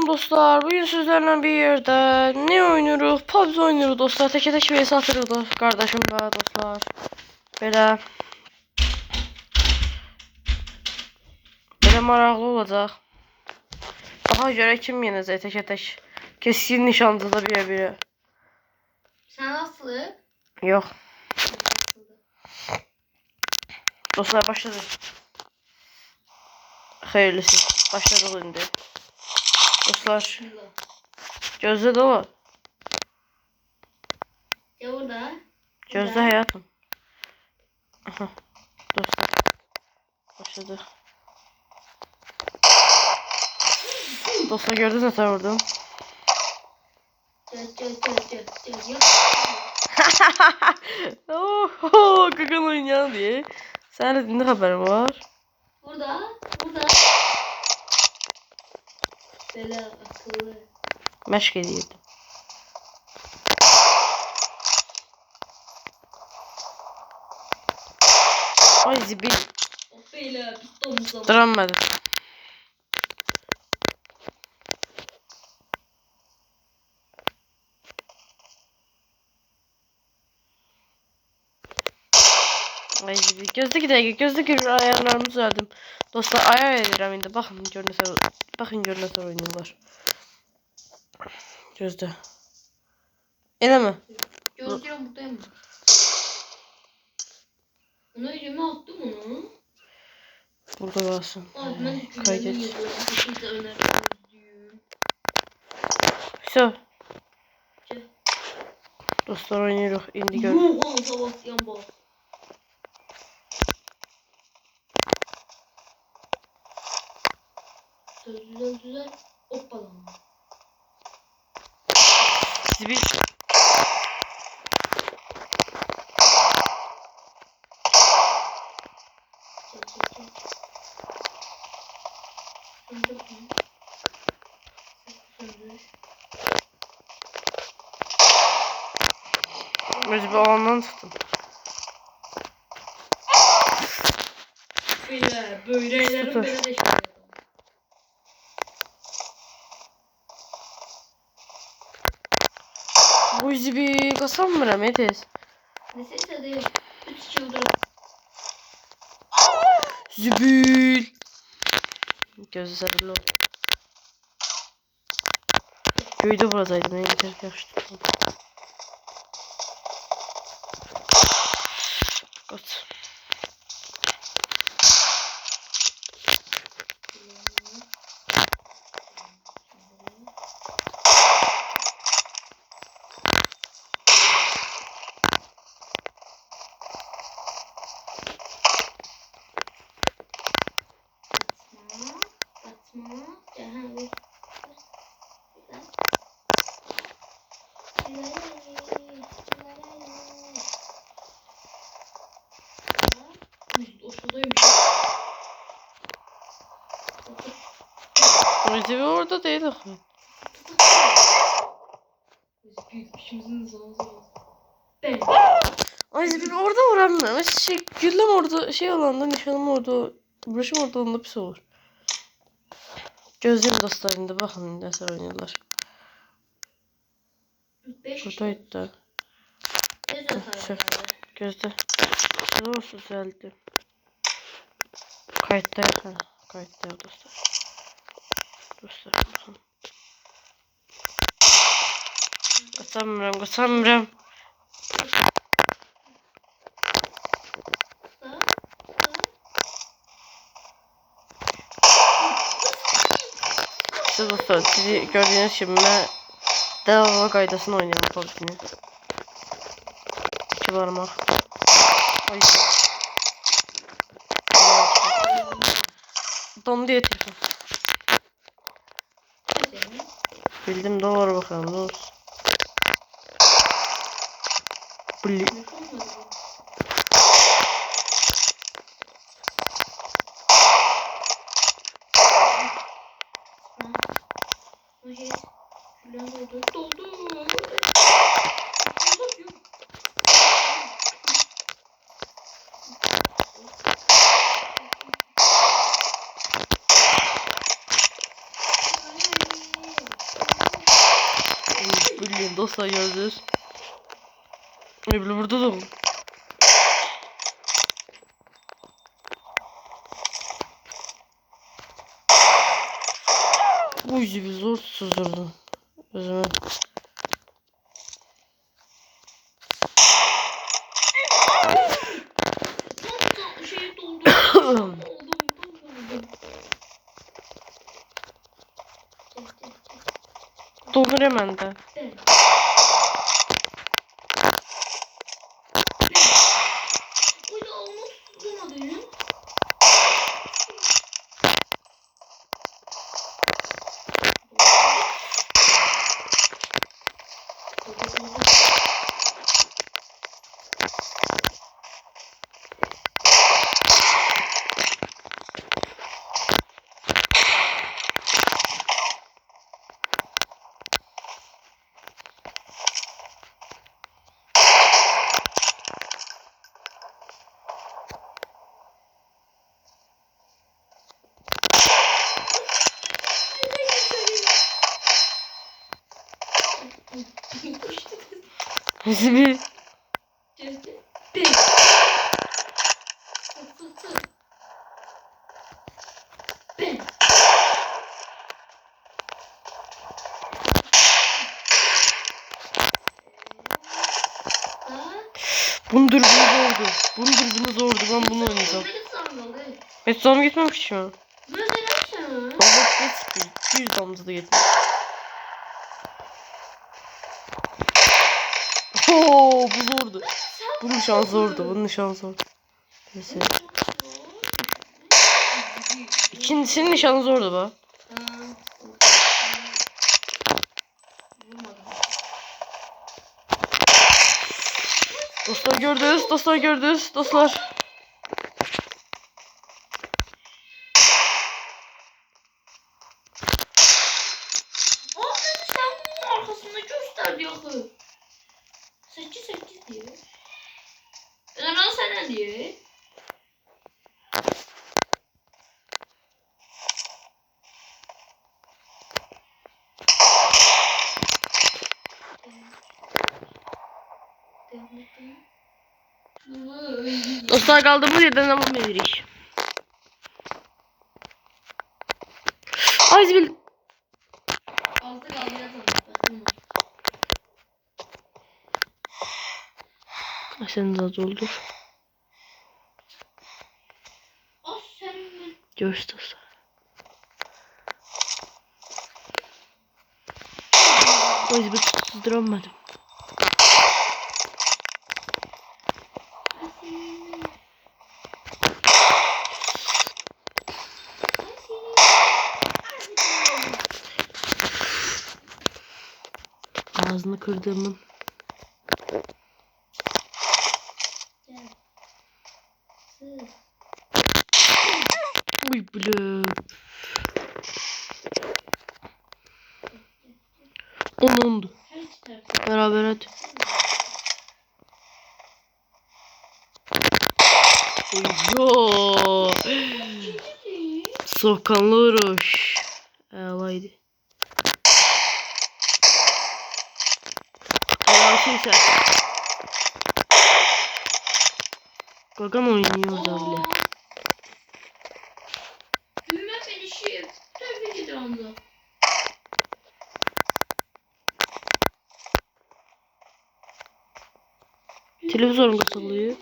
Salam dostlar, bugün sizlerle bir yerde ne oynuyoruz? PUBG oynuyoruz dostlar. Teke tek vs atırıq kardeşimle dostlar. Belə maraqlı olacaq. Daha görə kim yenəcək teke tek? Keskin nişancıda bire. Sen nasıl? Yox. Dostlar başladı. Xeyirlisi. Başladıq indi. Dostlar. Gözlə də o. Ya burada. Gözlə həyatım. Aha. Dostlar. Başladı. Dostlar gördünüz ne tane vurdum? Oho, Gagan oynayan diye. Sen de ne haberin var? Burada. Böyle akıllı. Məşq edirdim. Ay zibil. Böyle pistonumuzdan. Duranmadı. Ay zibil. Gözde dakika ayarlarımı düzeldim. Dostlar ayar edirəm indi. Baxın gör nə oynuyorlar. Gözde. Elə mi? Gözlüyorum buradayım mı? Bunu elime attım onu. Burada kalsın. Kaydet. Все. Dostlar oynuyoruz. İndi gör. Güzel. Hoppala. Zibil. Özü bir alandan çıktım. Böylelerim böyle de şey. Bu zibil kasamıram Etes. Neyse de 3 yıldır. Zibil. Gözü sarılı. Göyde buradaydım. Ben yeter ki yaşlı. Got. Zibil orada değil o. Ay Zibil orada vuramam. Güllem orada alanda nişanım orada. Buruşum orada onda pis olur. Gözleyim dostlar indi. Baxın indi əsər oynuyorlar. Buradaydı da. Gözde. Ne olsun düzeldi. Kayıtta yakın. Kayıtta yok dostlar. Dostlar bakın. Kaçamıram. İşte dostlar sizi gördüğünüz gibi ben devamlı qaydasını oynuyorum PUBG'ni. 2 parmak. Ay. Dondu ya telefon. Bildim doğru bakalım ne olsun. Bli. bileyim dostlar gördünüz. Ne bileyim burada da bu. Bu yüzü bir zor susuzurdu. O zaman. Şeyi doldurdum. Doldur hemen de. Bir. Bunun dürbünü zordu. Bunun dürbünü zordu. Ben bunu oynayacağım. Metzam gitmemiş şu an. Allah geçti. 100 damızı da gitmiş. Oo, bu zordu. Bunun şansı zordu. Bunun şansı zordu. Neyse. İkincisinin nişanı zordu bu. Dostlar gördünüz, dostlar gördünüz, dostlar. Sen bunun arkasında göster diyor. 8 diyor. Önemli sen ne diyor? Dostlar kaldı bu yerden ama bir iş. Ay zibil. Altı kaldı yatalım. Sen de doldur. Ah senin. Görüş dostlar. Ay zibil tutturamadım. Ağzını kırdığımın. Uy blö. Onundu. Beraber hadi. Yo. Soğukkanlı vuruş. Haydi. Kimse. Gagan oynuyor da bile. Düğme finişi. Tebrik ediyorum da. Televizyon katılıyor.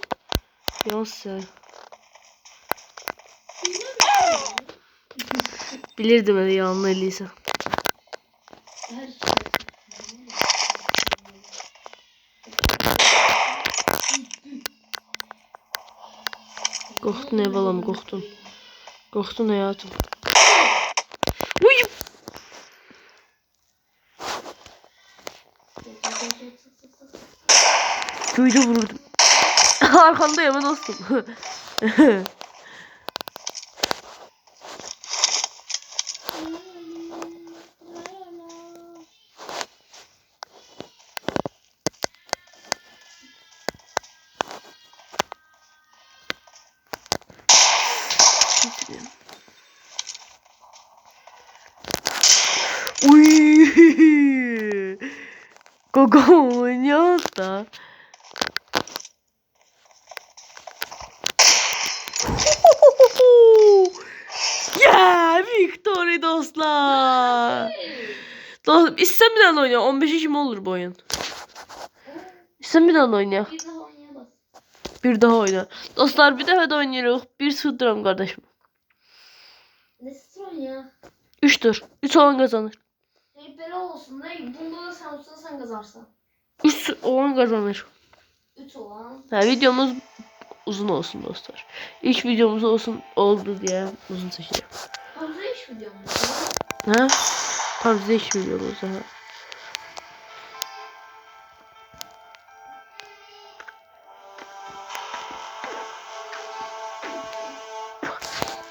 Yoksa. Bilirdim hadi yanına Elisa. Korktun ev alam korktun. Korktun hayatım. Uy! Köyde vururdum. Arkandayım ben dostum. Uy! Gogo oynuyor da. Yeah, victory dostlar. Dostum istem bir daha oyna. 15 işim olur bu oyun. İstem bir daha oyna. Bir daha oynayamaz. Bir daha oyna. Dostlar bir daha da oynayırıq. 1-0 duram kardeşim. Ne stron ya? 3'tür. 3 olan kazanır. Böyle olsun da bunda da sen olsa sen kazarsan. 3 olan kazanır. 3 olan. Ha, videomuz uzun olsun dostlar. İlk videomuz oldu diye uzun seçeceğim. Fazla iş videomuz. Ha? Fazla iş videomuz ha.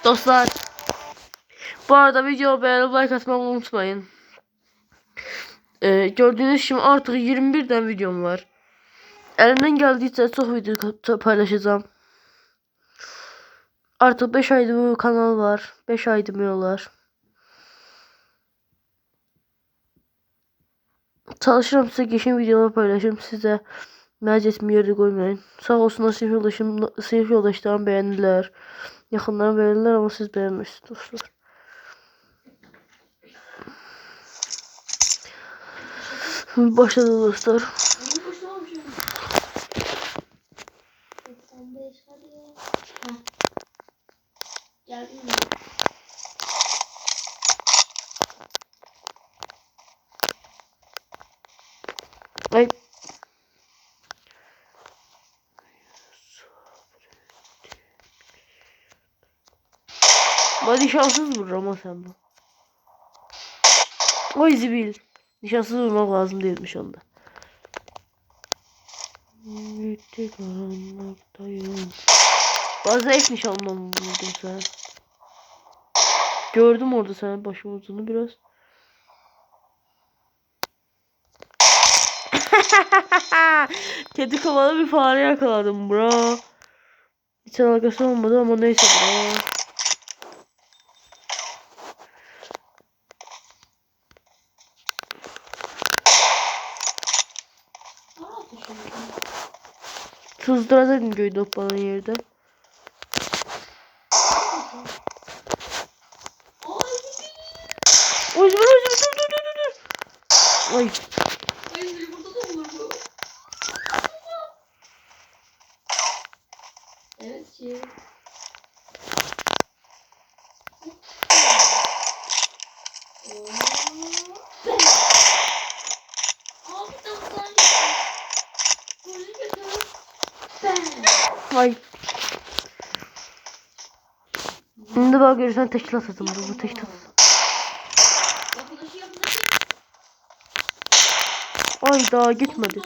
Dostlar, bu arada videoyu beğenip like atmayı unutmayın. Gördüğünüz gibi artık 21'den videom var. Elimden geldiyse çok video paylaşacağım. Artık 5 aydır bu kanal var. 5 aydır diyorlar. Çalışırım size geçen videolar paylaşırım size. Məc etmə yeri qoymayın. Sağ olsunlar sinif yoldaşlarım beğendiler. Yaxınlarım beğendiler ama siz beğenmişsiniz dostlar. Başladı dostlar. Geldim. Ay. Bana nişansız vurur ama sen bu. O zibil. Nişansız vurmak lazım değilmiş onda. Gitti karanlıktayım. Bazı ek nişanla vurdum sen. Gördüm orada senin başım vurduğunu biraz. Kedi kovalı bir fare yakaladım bro. Hiç alakası olmadı ama neyse bro. Sızdıracağım göğü dokmanın yerde. Oy dur. Ay. Ay burada da olur bu. Evet şey. Ay. Şimdi bak görürsen teşkilat atın bu teşkilat. Ay daha gitmedi.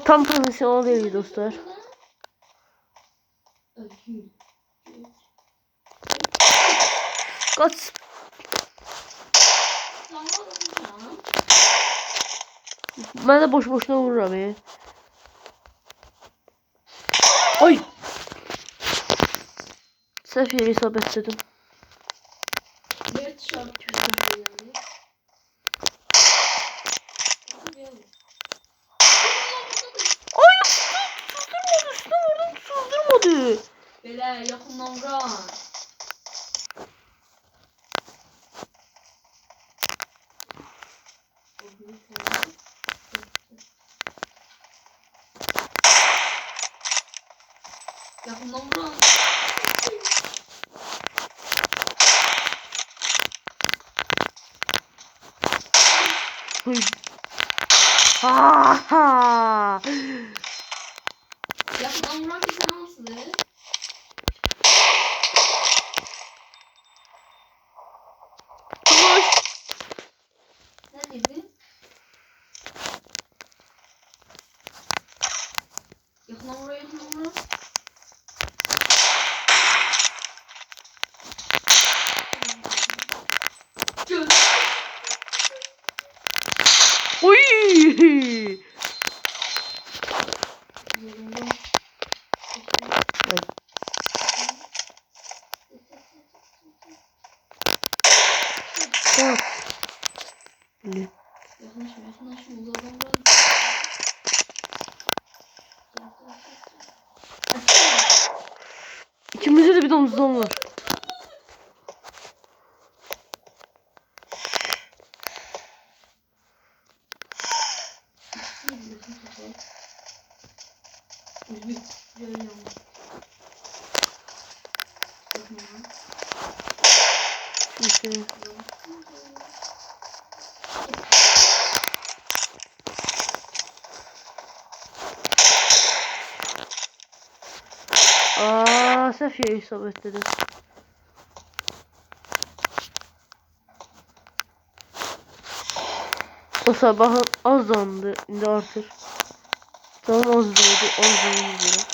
Tam pozisyonel değil dostlar. Kaç. Ben de boş boşuna vururum ya. Ay. Sef yeri isabet dedim. Ay sızdırmadı. Böyle yakından vuran. Yakından vuran. Ay. Ha. Yakından vuran bir sen nasıl? Koş. Ne dedin? Yakından vuran yakından vuran. Uy. Bak. Ne? Yakınlaşma uzaktan var. İkimizde de bir tane uzun var. Şimdi. Səhv yeri isabət dedim. O sabahın az zandı, indi artır. Tamam az zandı, az zandı.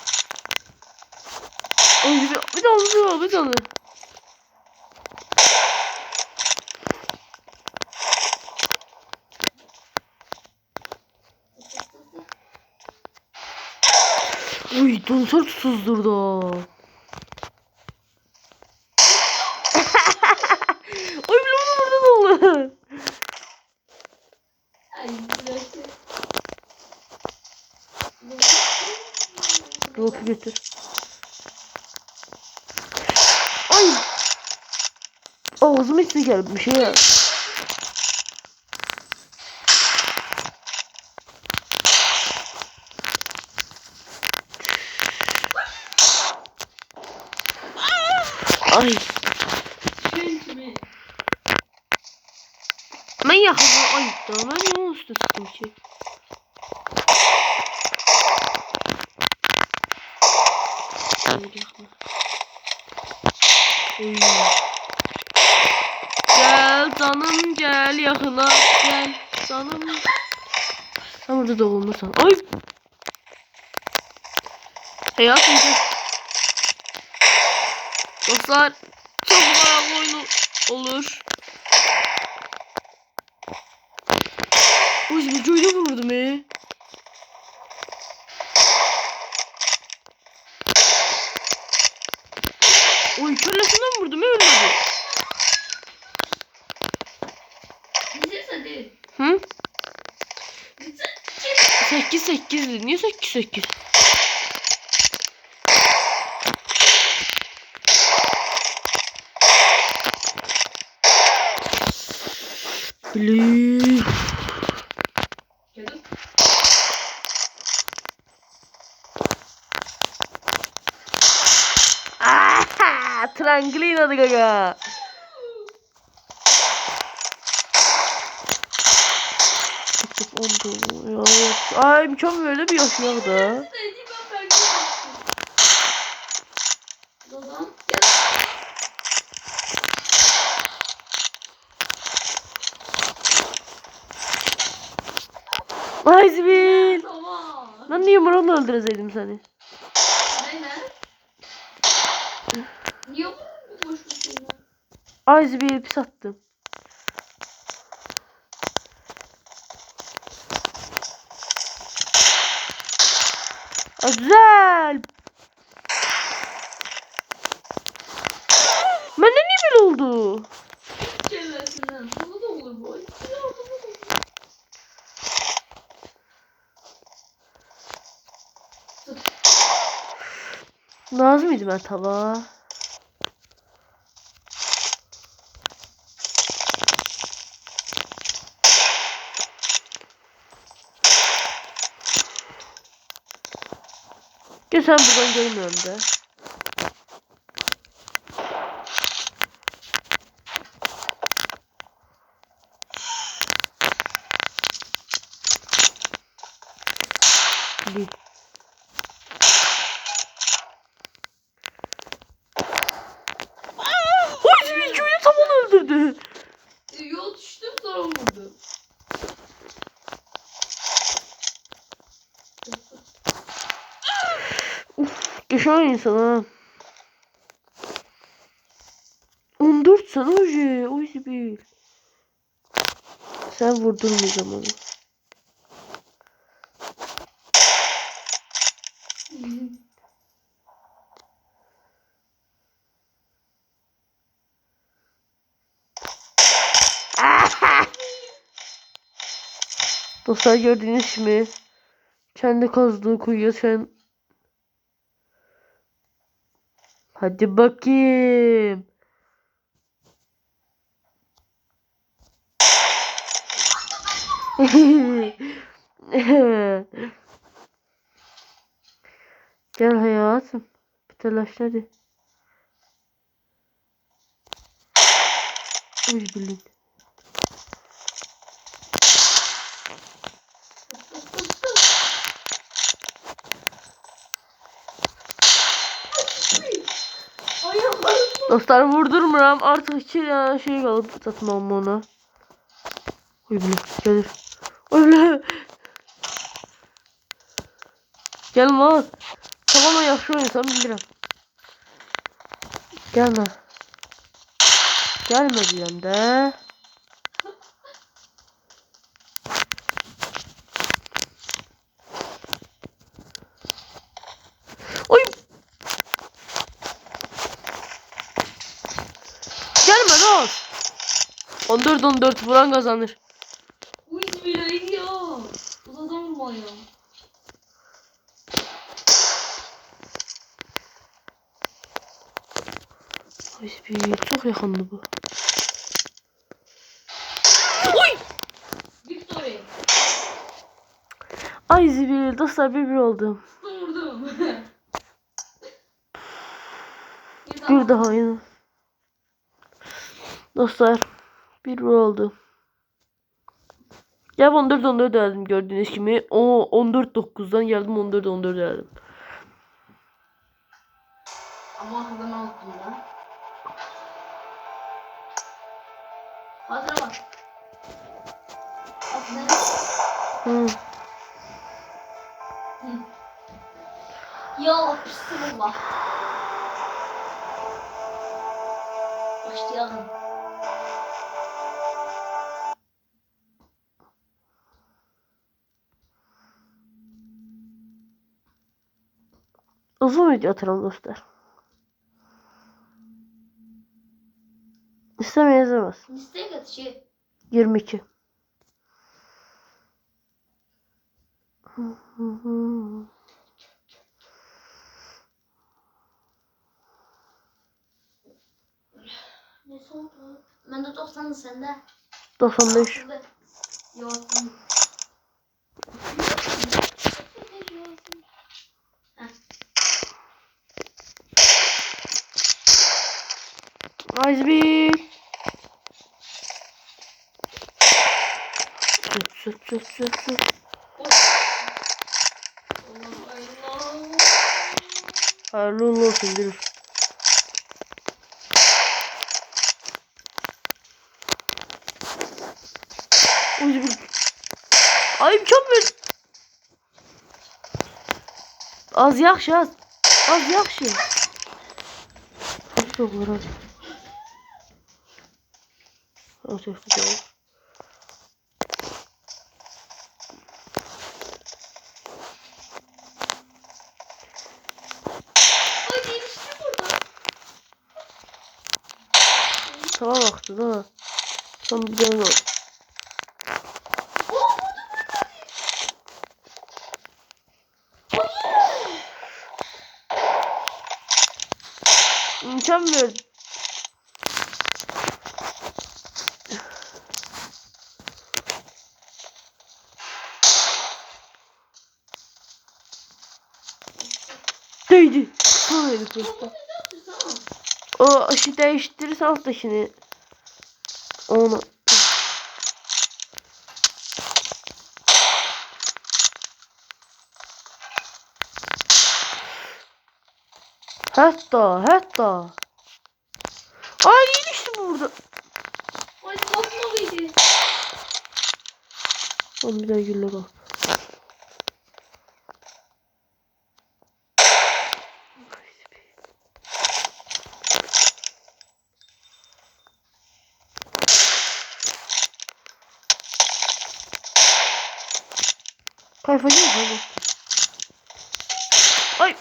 Bir tane, bir tane. Uy, donsör tutuzdurdu. Oy, bloğunu burada dolu. Ay bırak. Bloğu getir. Ay. Ağzıma içine geldi bir şey ya. Ay. Ben yaxın ayıptı. Ben niye üstü tuttum ki? Gel canım gel yaxına gel canım. Sen burada doğulmuşsan. Ay. Hayatım gel. Dostlar çok meraklı oyun olur. Oy, bir coyda vurdum Oy, körlesinden vurdum ölmedi. Hadi. Hı? 8-8'di. Niye 8-8? Blue. Tranquilin adı gaga. Ay, çok böyle bir yaşıyor da. Ay Zibil. Ben niye Murat'la öldüreseydim seni? Niye bu boş bir Ay Zibil pis attım. Güzel. Bende niye böyle oldu? çevresinden? Bu da olur bu. Lazım mıydı ben tava? Gel sen buradan görmüyorum da. Bir. Oy Zibil köyü tam onu öldürdü. Yol düştüm sonra vurdu. Geçen insan ha. 14 sana oje. Oy Zibil. Sen vurdurmayacağım onu. Dostlar gördüğünüz gibi kendi kazdığı kuyuya sen... Hadi bakayım. Gel hayatım. Bir telaş hadi. Uy bilin. Dostlar vurdurmuram. Artık iki şey kalıp satmam ona. Uy bilin. Gelir. Uy bilin. Gelmez. Tamam yaxşı oynasam bilirəm. Gelme. Gelme deyəm də. Oy. Gelme lan. 14-14 vuran kazanır. Uy billahi ya. Uzadan vurma ya. Bir çok yakındı bu. Oy! Victory. Ay zibil dostlar bir oldu. Vurdum. Bir daha yine. Dostlar bir oldu. Ya 14-14 derdim gördüğünüz gibi. O 14-9'dan geldim 14-14 derdim. Ama hızını altında. Hazır bak. Aslında. Hı. Ya bismillah. Başlayalım. Uzun video atarım dostlar. İstemeye yazamaz. Listeye kat şey. 22. Ne oldu? Ben de 90'dı sende. 95. Yok. Nice bir. Sür. Hayırlı uğurlu olsun bir. Ay mükemmel. Az yaxşı az. Az yaxşı. Çok var hadi. Az yaxşı. Sabah vakti da. Son bir tane var. Mükemmel. Değdi. Hayır dostlar. O aşı değiştirirse alttakini. Onu. Hatta. Ay iyi düştü burada. Ay bakmalıydı. Oğlum bir daha gülle bak. Kayfacıyız abi. Ay.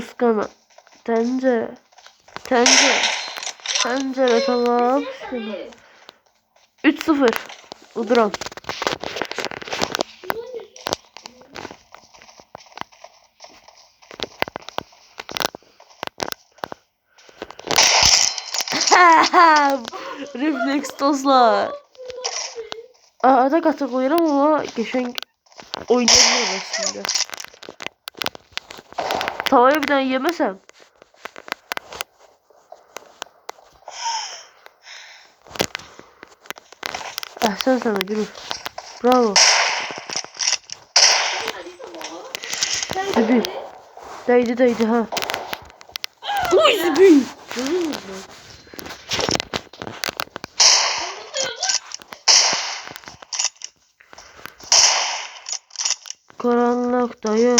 Tuskana. Tencere. Tencere. Tencere tamam. 3-0. Uduram. Refleks dostlar. Arada qatı qoyuram ama geçen oynayabilirim aslında. Tavaya bir tane yemesem. Sen sana gülüm. Bravo. Zibi. Değdi ha. Uy zibi. Karanlık dayı.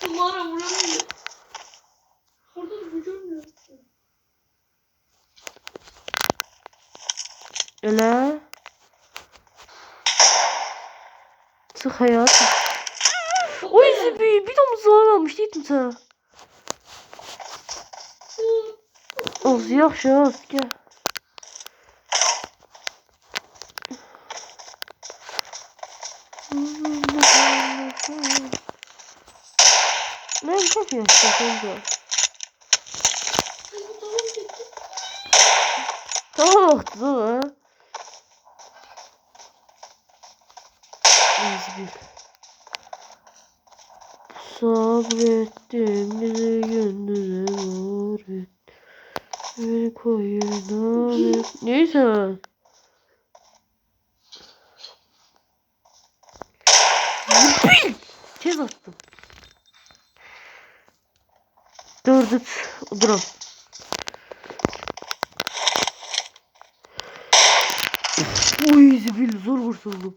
Duvara vuramıyor. Orada da vuramıyor. Öyle. Sık hayatım. Oy zibi. Bir domuz zarar almış değildim sana. Az yaxşı az gel. Ben çok yaşlı. Tamam baktı da. Ezbil. Sabrettim bize gündüze doğru. Beni koyun. Neyse. Tez attım. Dur. Duram. Uy zibil zor vursuldum.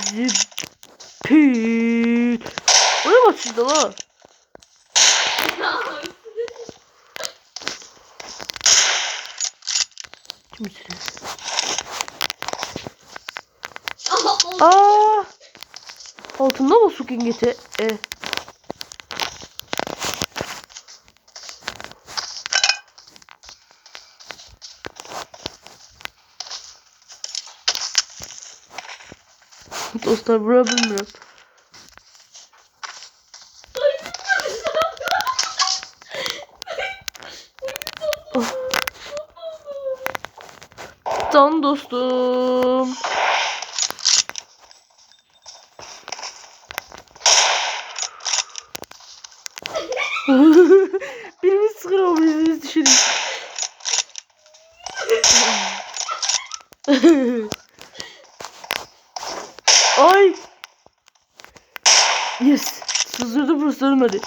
Zibil. Oraya bak şimdi la. Kimsin? Aa! Altında mı su gengeti? Dostlar bura bilmiyorum. Oh. Can dostum. Birimiz sıkır ama birimiz düşürür. Ay. Yes. Sızdırdı burası ölmedi.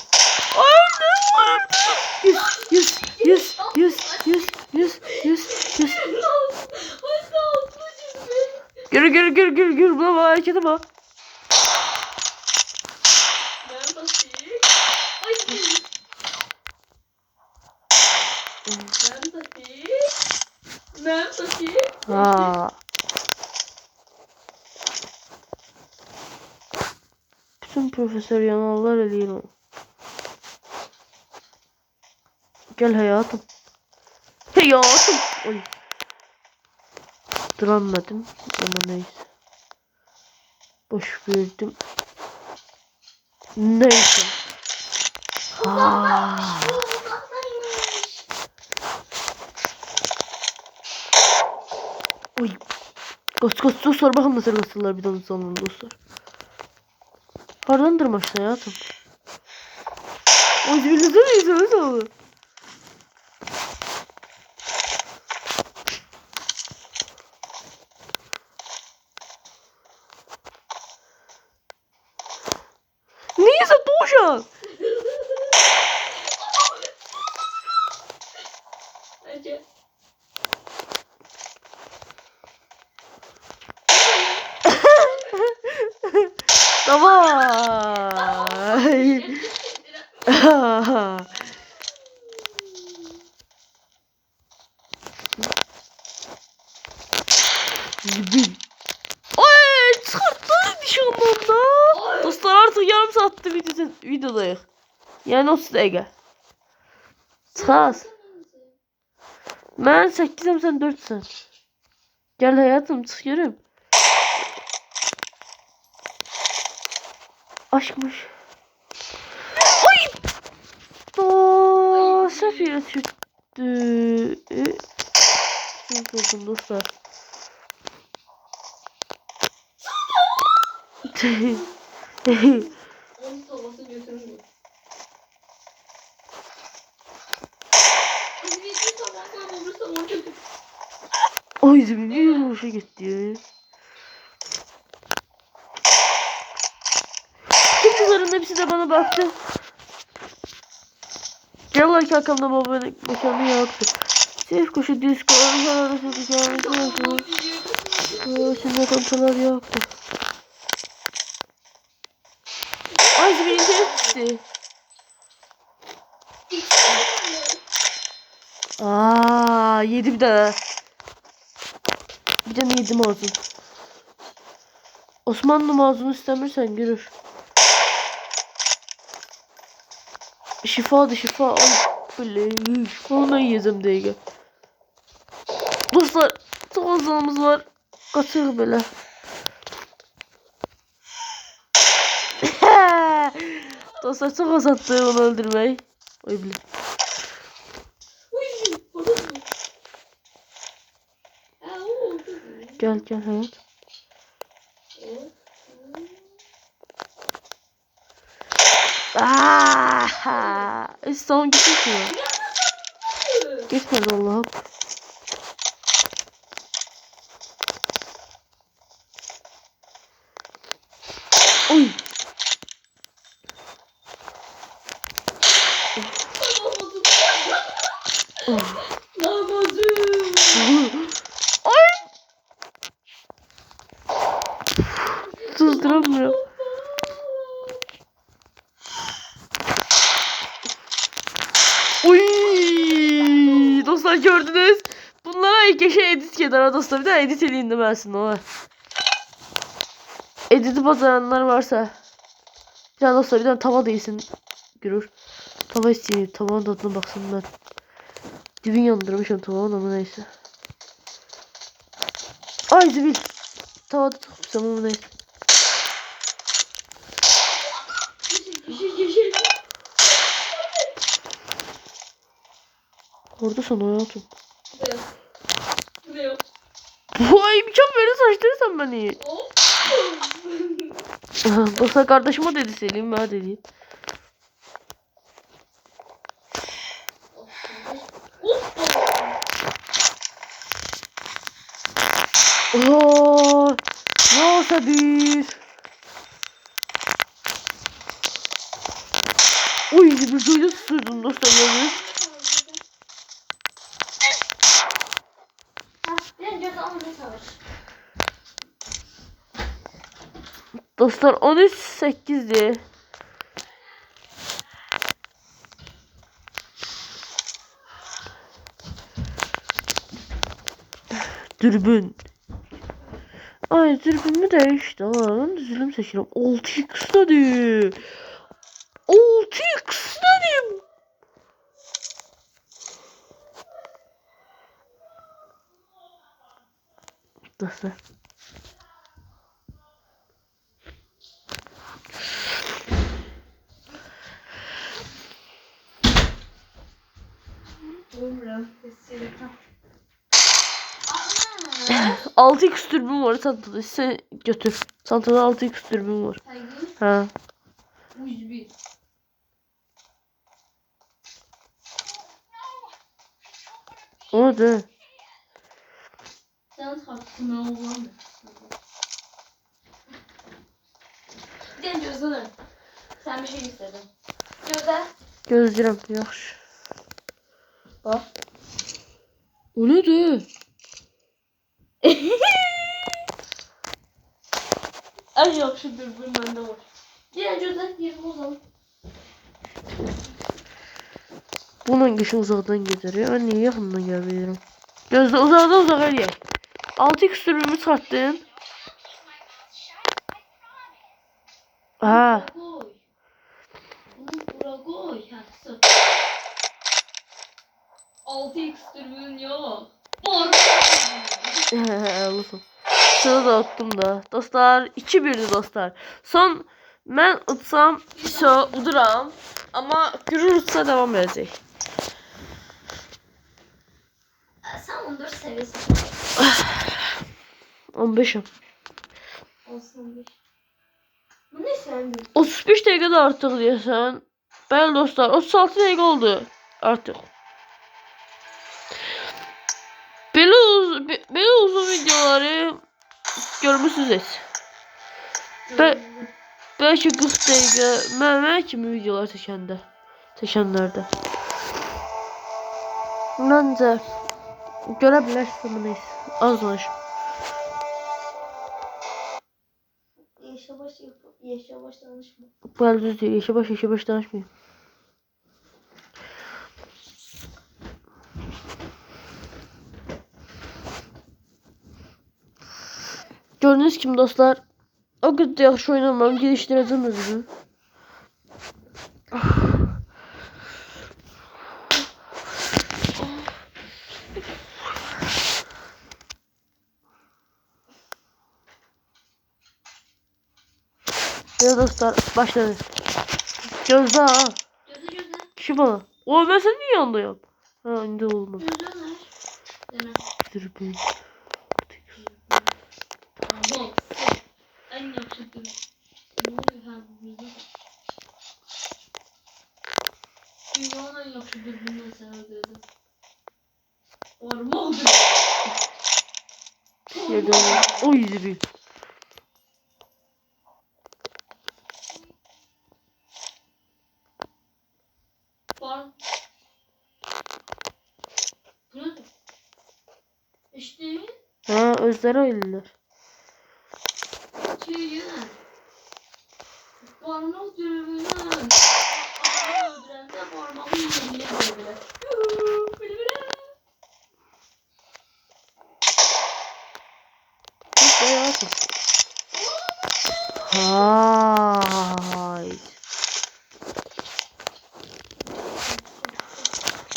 Yes. Gör. Buna bak harekete bak. Ha. Bütün profesör yanallar eliyor. Gel hayatım. Oy. Duranmadım ama neyse. Boş verdim. Neyse. Ha. Oy. Koş dostlar bakın nasıl nasıllar bir tane sanırım dostlar. Pardon durmaşsın hayatım. Oy zibilinize neyse nasıl olur? Neyse doğuşan. Tamam. Zibil. Ay çıkarttı dışarı. videodayıq. Yəni 30 dəqiqə. Çıxas. Mən 8-əm, sən 4-sən. Gəl həyatım, çıx görüm. Aşkmış. Ay! Ooo, səhv yerə düşdü. Səhv olsun dostlar. Onun tavasını götürür. Bir tabak koyup olursa onu götür. Ay zibim bir hoşa gitti. Tüm kızların hepsi de bana baktı. Diyorlar ki arkamda baba mekanı yaktı. Seyf kuşu disko arasında dükkanı yaktı. Şimdi kontroller yaktı. Ay zibim internet gitti. Aa, yedi bir tane. Bir tane yedim ağzım. Osmanlı mazunu istemirsen görür. Şifadı şifa. Ay böyle. Onu yiyeceğim diye. Dostlar çok az canımız var. Kaçıyor böyle. Dostlar çok az attı onu öldürmeyi. Oy bile. Gel gel hayat. Aaaa! İstanbul gitmiş mi? Gitmedi Allah'ım. Oy! Ay! Susduramıyorum. Uy! Dostlar gördünüz. Bunlara ilk yaşa edit kenara dostlar. Bir daha edit edeyim demesin o. Edit'i bazaranlar varsa. Bir tane dostlar bir tane tava değilsin. Görür. Tava isteyeyim. Tavanın tadına baksın ben. Dibin yandırmışım tavanın ama neyse. Ay zibil. Tavada tutmuşsam ama neyse. Orada sana hayatım. Vay mükemmel saçtırırsan beni. Dostlar kardeşime dedi Selim ben dedi. Ooo. Nasıl bir. Uy bir böyle sığdın dostlar yani. Dostlar 13-8'di. Dürbün. Ay dürbünümü değişti. Ben düzülüm seçiyorum. 6x dedi. 6x dedim. Dostlar. Altı x türbüm var çantada. Sen götür. Çantada 6x türbüm var. Ha. O da. Sen hakkını oğlan. Sen gözünü. Sen bir şey istedin. Göze. Gözlerim yaxşı. Bak. O nedir? En yaxşı dürbün bende var. Diğer göze yerim o zaman. Bunun kışın uzaktan gelir ya. Ben niye yakından gelmiyorum? Gözde uzakdan uzağa gel. 6x türbümü çıkarttın. Ha. Bura koy. Hə, sır. 6x dürbün yok. Olsun. Sıra da attım da. Dostlar 2-1'di dostlar. Son ben utsam uduram. Ama Gürür utsa devam edecek. Sen 14 seviyesin. 15'im. Olsun 15. Bu ne sen? 35 dakika da artık diyorsan. Bəli dostlar 36 dakika oldu artık. Belə uzun videoları görmüsünüz. Belki 40 dakika mən kimi videolar çəkənlərdə. Məncə görə bilərsiniz. Az danış. Yaşa baş danışma. Bəli düz deyil. Yaşa baş danışmayın. Gördüğünüz kimi dostlar, o kadar yaxşı oynamam, geliştireceğim özümü. Ya dostlar başladı. Gözde ha. Gözle. Kişi bana. O ben senin niye yanındayım? Ha indi olmaz. Gözle. Deme. Dürbün. Tamam. En yakışıklı. Ne oluyor ha bu gözle? Dünyanın en yakışıklı dürbünden sana gözle. Orman dürbün. Yerde olmaz. O izi bir. Var. Bu ne? İşte. Ha özleri öyleler. Şey parmak dürbünü. Adamı öldürende parmağı yiyemiyor böyle. Çok bayağı atın. Hay.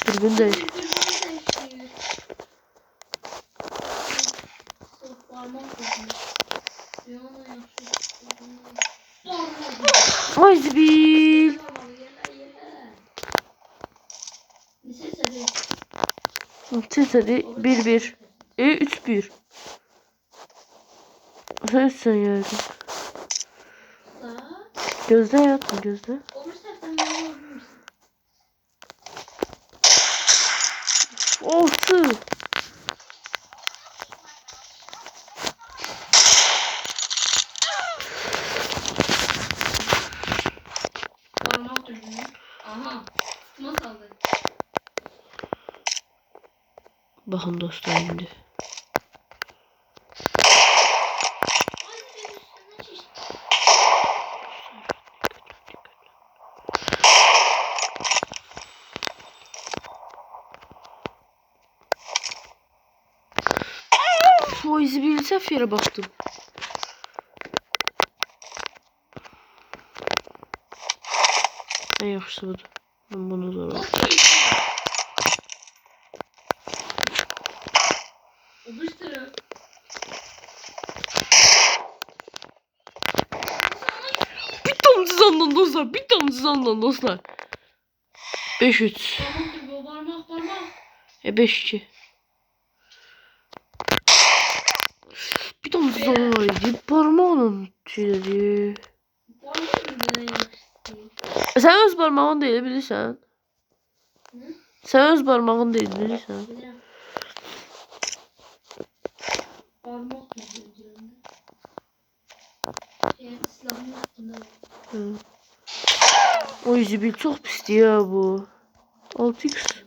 Dürbün de. Ay zibil. Siz hadi 1-1. 3-1. Sen yerdin. Gözde yattın gözde. 6. Bakın dostlar şimdi. O izi bir sefere baktım. En yaxşısı budur. Ben bunu zor aldım. Bir damsız andan dostlar. Bir damsız andan dostlar. 5-3. Parmak. 5-2. Bir damsız andan. Parmağının şeyleri. Sen öz parmağın değil bilirsən. Sen öz parmağın değil bilirsən. Parmak dürbünü. Silahın üstünde. O zibil çok pisdi ya bu. 6x.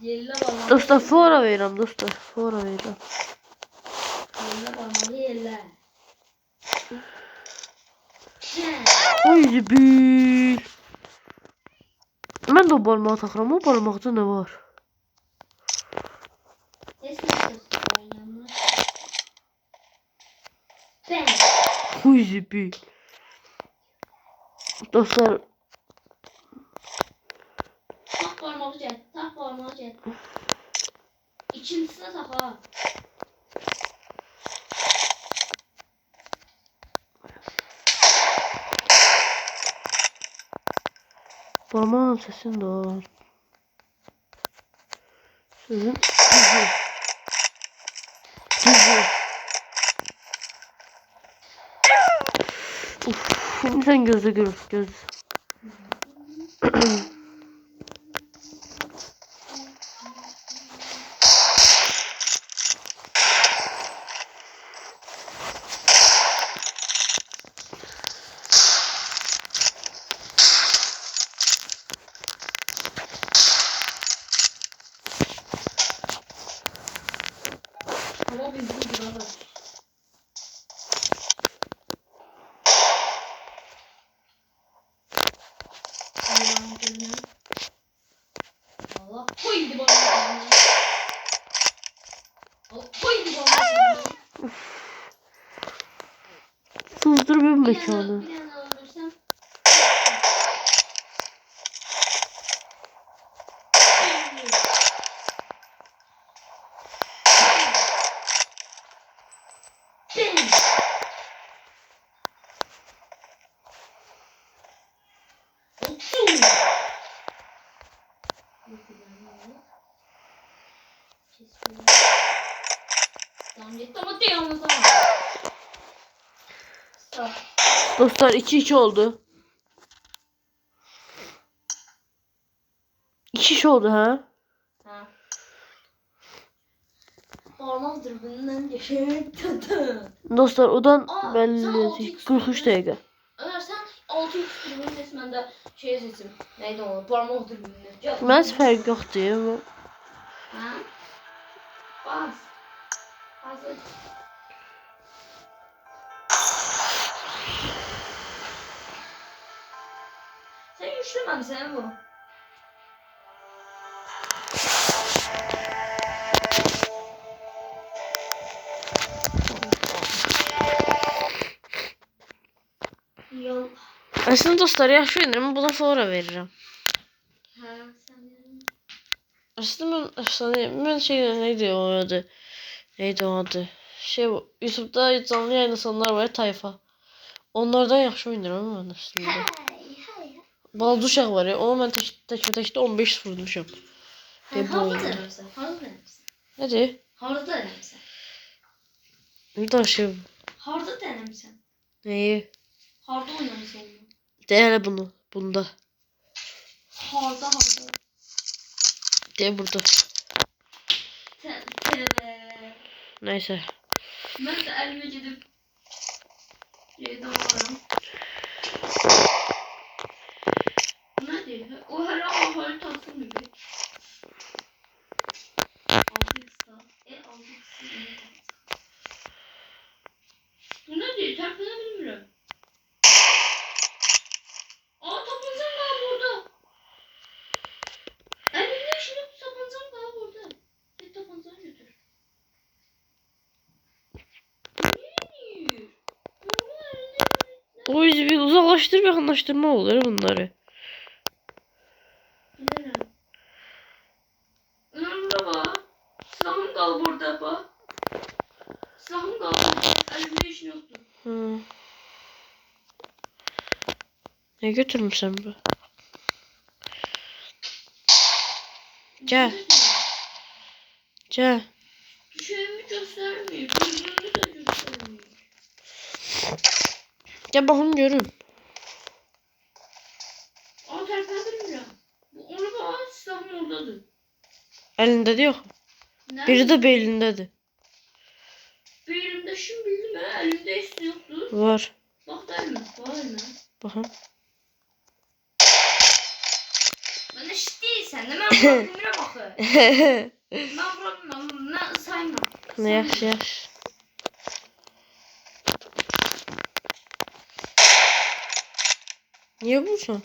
Yelle parmağı. Dostlar fora verirəm dostlar. Fora verirəm. Yelle parmağı yelle. Oy zibil. Mən də o barmağı taxıram. O barmaqda nə var? Oy zibil. Dostlar Tak parmağı gel. Tak parmağı gel. İkincisine tak ha. barmağın səsini də al. Sözün. Uf, şimdi sen gözle görür. Göz. Ama biz bu burada. Allah koydu bana. Allah koydu bana. Sızdır bir mekanı. Bir tane alırsam. Tamam yetti ama devamlı tamam. Stop. Dostlar 2-2 oldu. 2 oldu ha. Ha. Parmak dürbününden geçerek tadı. Dostlar odan Aa, sen belli 6x 43 dakika. Eğer sen 6x dürbünün resmende şey seçim. Neydi o? Parmak dürbününü. Mən fərq yoxdur. Amma Ha? Bas. Hazır. Sen güçlememişsin bu. Yol. Əslində dostlar yaxşı oynayıram, buna fora verirəm. Ha, sen Aslında mən şey neydi o adı? Neydi o adı? Şey YouTube'da canlı yayınlayanlar var tayfa. Onlardan yaxşı oynayıram mən aslında. hey. Baldı uşaq var ya, onu mən təkbətəkdə 15 vurmuşam. Harda denemsen? Harda denemsen? Nədir? Harda denemsen? Bir daşıyım. Harda denemsen? Neyi? Harda oynamışsın onu? De hele bunu. Bunda. Harda. De burada. Tebe. Neyse. Ben de elime gidip şeyden varım. Ne diyor? O her an haritasın gibi. 6x'ta. 6x'ta. Bu ne diyor? Terfine bilmiyorum. Aa tabancam daha burada. Elimde şimdi tabancam daha burada. Git tabancanı götür. Niye? O yüzden bir uzaklaştırma yakınlaştırma olur bunları. Bilirim. Önemli bak. Silahım kal burada bak. Silahım kal burada. Elimde iş yoktu. Hı. Ne götürmüşsün bu? Gel. Gel. Şeyimi göstermiyor. Gözümü de göstermiyor. Gel bakın görün. Aa terpen bilmiyorum. Onu bak silahım oradadır. Elinde de yok. Nerede? Biri de belindedir. Bir elimde şimdi bildim ha. Elimde hiç yoktu. Var. Bak da elime. Bak elime. Bakın. bilmirsən də, mən vura bilmirəm axı. Mən vura bilmirəm, mən saymıram. Ne yaxşı yaxşı. Niye vursan?